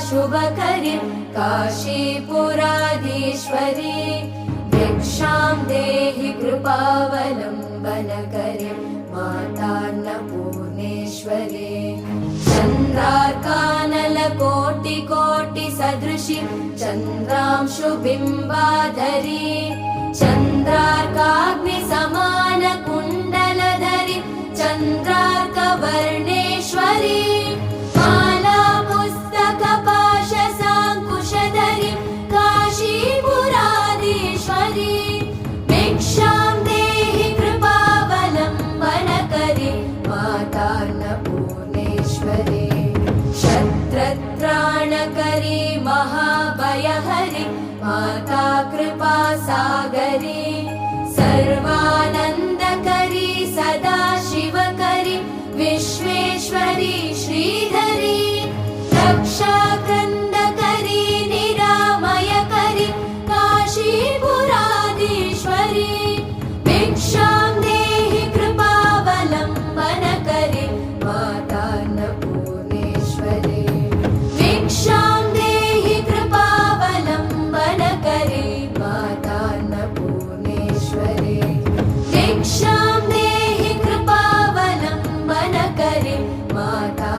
शुभकरी काशीपुराधीश्वरी भिक्षां देहि कृपावलम्बनकरी मातान्नपूर्णेश्वरी चन्द्रार्कानलकोटिकोटिसदृशी चन्द्रांशुबिम्बाधरी चन्द्रार्काग्निसमानकुण्डलधरी चन्द्रार्कवर्णेश्वरी माला पुस्तकपाशसाङ्कुशधरी काशीपुराधीश्वरी भिक्षां देहि कृपावलम्बनकरी मातान्नपूर्णेश्वरी शत्रत्राणकरी महाभयहरि माता कृपासागरी सर्वानन्दकरी सदा शिवकरी विश्वेश्वरी श्रीधरी रक्षा